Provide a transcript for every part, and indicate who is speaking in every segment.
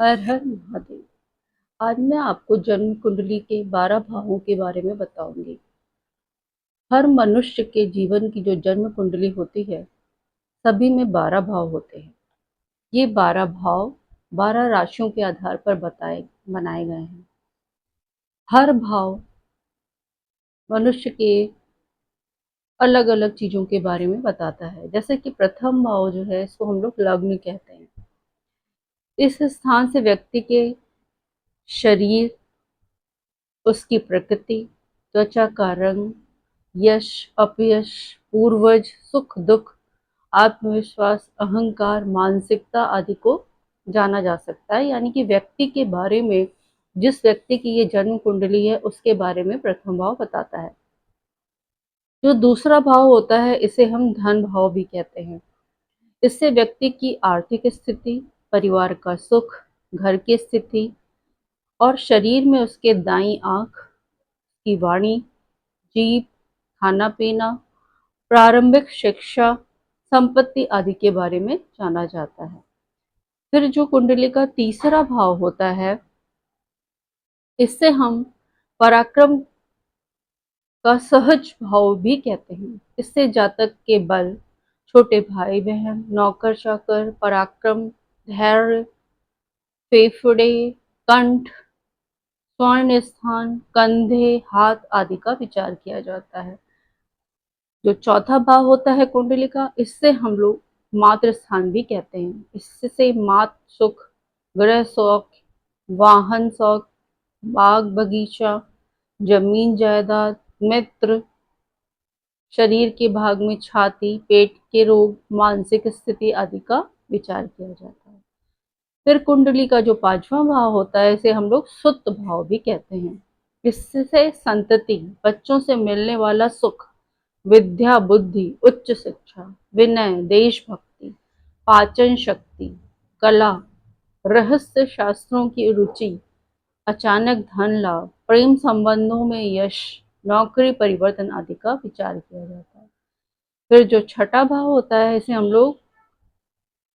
Speaker 1: हर हर महादेव। आज मैं आपको जन्म कुंडली के 12 भावों के बारे में बताऊंगी। हर मनुष्य के जीवन की जो जन्म कुंडली होती है, सभी में 12 भाव होते हैं। ये 12 भाव 12 राशियों के आधार पर बताए बनाए गए हैं। हर भाव मनुष्य के अलग अलग चीजों के बारे में बताता है। जैसे कि प्रथम भाव जो है, इसको हम लोग लग्न कहते हैं। इस स्थान से व्यक्ति के शरीर, उसकी प्रकृति, त्वचा का रंग, यश, अपयश, पूर्वज, सुख दुख, आत्मविश्वास, अहंकार, मानसिकता आदि को जाना जा सकता है। यानी कि व्यक्ति के बारे में, जिस व्यक्ति की ये जन्म कुंडली है, उसके बारे में प्रथम भाव बताता है। जो दूसरा भाव होता है, इसे हम धन भाव भी कहते हैं। इससे व्यक्ति की आर्थिक स्थिति, परिवार का सुख, घर की स्थिति और शरीर में उसके दाईं आंख की वाणी, जीभ, खाना पीना, प्रारंभिक शिक्षा, संपत्ति आदि के बारे में जाना जाता है। फिर जो कुंडली का तीसरा भाव होता है, इससे हम पराक्रम का सहज भाव भी कहते हैं। इससे जातक के बल, छोटे भाई बहन, नौकर चाकर, पराक्रम, धैर्य, फेफड़े, कंठ, स्वर्ण स्थान, कंधे, हाथ आदि का विचार किया जाता है। जो चौथा भाव होता है कुंडली का, इससे हम लोग मातृ स्थान भी कहते हैं। इससे मात सुख, गृह शौक, वाहन शौक, बाग बगीचा, जमीन जायदाद, मित्र, शरीर के भाग में छाती, पेट के रोग, मानसिक स्थिति आदि का विचार किया जाता है। फिर कुंडली का जो पांचवा भाव होता है, इसे हम लोग सुत भाव भी कहते हैं। इससे संतति, बच्चों से मिलने वाला सुख, विद्या बुद्धि, उच्च शिक्षा, विनय, देशभक्ति, पाचन शक्ति, कला, रहस्य शास्त्रों की रुचि, अचानक धन लाभ, प्रेम संबंधों में यश, नौकरी परिवर्तन आदि का विचार किया जाता है। फिर जो छठा भाव होता है, इसे हम लोग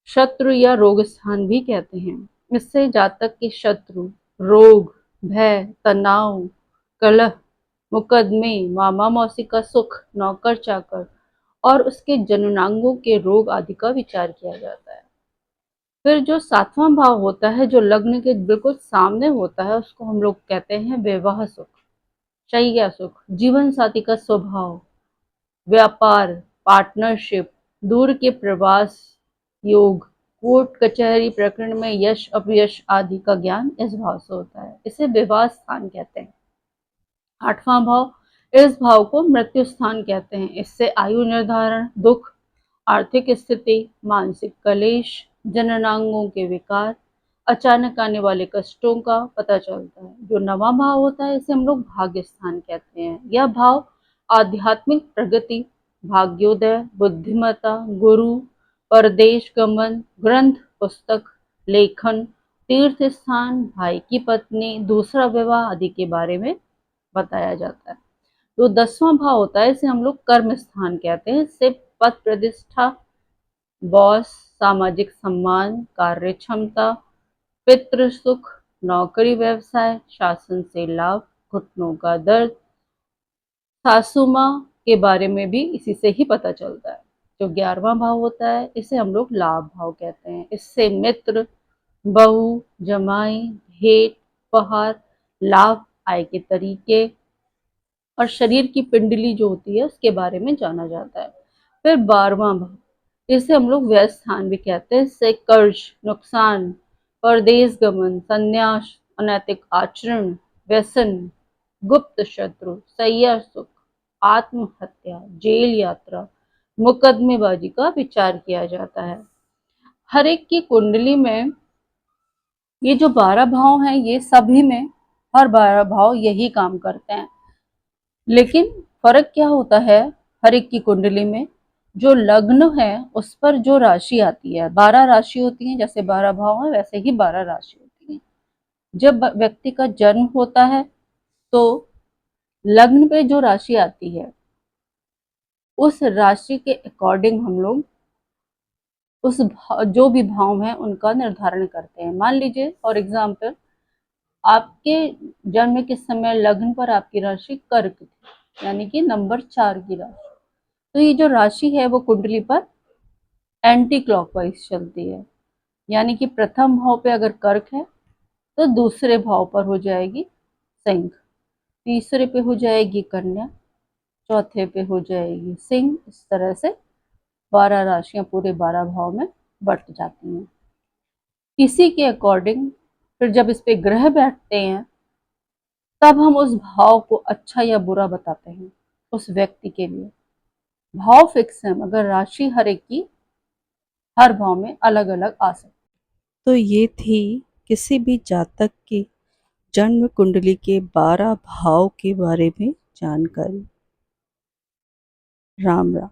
Speaker 1: शत्रु या रोग स्थान भी कहते हैं। इससे जातक के शत्रु, रोग, भय, तनाव, कलह, मुकदमे, मामा मौसी का सुख, नौकर चाकर और उसके जननांगों के रोग आदि का विचार किया जाता है। फिर जो सातवां भाव होता है, जो लग्न के बिल्कुल सामने होता है, उसको हम लोग कहते हैं विवाह सुख, शैया सुख, जीवन साथी का स्वभाव, व्यापार, पार्टनरशिप, दूर के प्रवास योग, कोर्ट कचहरी प्रकरण में यश अपयश आदि का ज्ञान इस भाव से होता है। इसे विवाह स्थान कहते हैं। आठवां भाव, इस भाव को मृत्यु स्थान कहते हैं। इससे आयु निर्धारण, दुख, आर्थिक स्थिति, मानसिक कलेश, जननांगों के विकार, अचानक आने वाले कष्टों का पता चलता है। जो नवा भाव होता है, इसे हम लोग भाग्य स्थान कहते हैं। यह भाव आध्यात्मिक प्रगति, भाग्योदय, बुद्धिमत्ता, गुरु, परदेश गमन, ग्रंथ पुस्तक, लेखन, तीर्थ स्थान, भाई की पत्नी, दूसरा विवाह आदि के बारे में बताया जाता है। जो 10वां भाव होता है, इसे हम लोग कर्म स्थान कहते हैं। इससे पद प्रतिष्ठा, बॉस, सामाजिक सम्मान, कार्य क्षमता, पितृ सुख, नौकरी व्यवसाय, शासन से लाभ, घुटनों का दर्द, सासू माँ के बारे में भी इसी से ही पता चलता है। जो 11वां भाव होता है, इसे हम लोग लाभ भाव कहते हैं। इससे मित्र, बहू, जमाई, भेंट, उपहार, लाभ, आय के तरीके और शरीर की पिंडली जो होती है, उसके बारे में जाना जाता है। फिर 12वां भाव, इसे हम लोग व्यय स्थान भी कहते हैं। इससे कर्ज, नुकसान, परदेश गमन, संन्यास, अनैतिक आचरण, व्यसन, गुप्त शत्रु, सैया सुख, आत्महत्या, जेल यात्रा, मुकदमेबाजी का विचार किया जाता है। हर एक की कुंडली में ये जो 12 भाव हैं, ये सभी में हर 12 भाव यही काम करते हैं। लेकिन फर्क क्या होता है, हर एक की कुंडली में जो लग्न है, उस पर जो राशि आती है, 12 राशि होती है। जैसे 12 भाव है, वैसे ही 12 राशि होती है। जब व्यक्ति का जन्म होता है, तो लग्न पे जो राशि आती है, उस राशि के अकॉर्डिंग हम लोग जो भी भाव हैं उनका निर्धारण करते हैं। मान लीजिए फॉर एग्जाम्पल आपके जन्म के समय लग्न पर आपकी राशि कर्क थी, यानी कि नंबर 4 की राशि। तो ये जो राशि है वो कुंडली पर एंटी क्लॉकवाइज चलती है, यानी कि प्रथम भाव पे अगर कर्क है तो दूसरे भाव पर हो जाएगी सिंह, तीसरे पे हो जाएगी कन्या, चौथे पे हो जाएगी सिंह। इस तरह से 12 राशियां पूरे 12 भाव में बट जाती हैं। इसी के अकॉर्डिंग फिर जब इस पे ग्रह बैठते हैं तब हम उस भाव को अच्छा या बुरा बताते हैं उस व्यक्ति के लिए। भाव फिक्स है मगर राशि हर एक की हर भाव में अलग अलग आ सकती है।
Speaker 2: तो ये थी किसी भी जातक की जन्म कुंडली के 12 भाव के बारे में जानकारी। राम राम।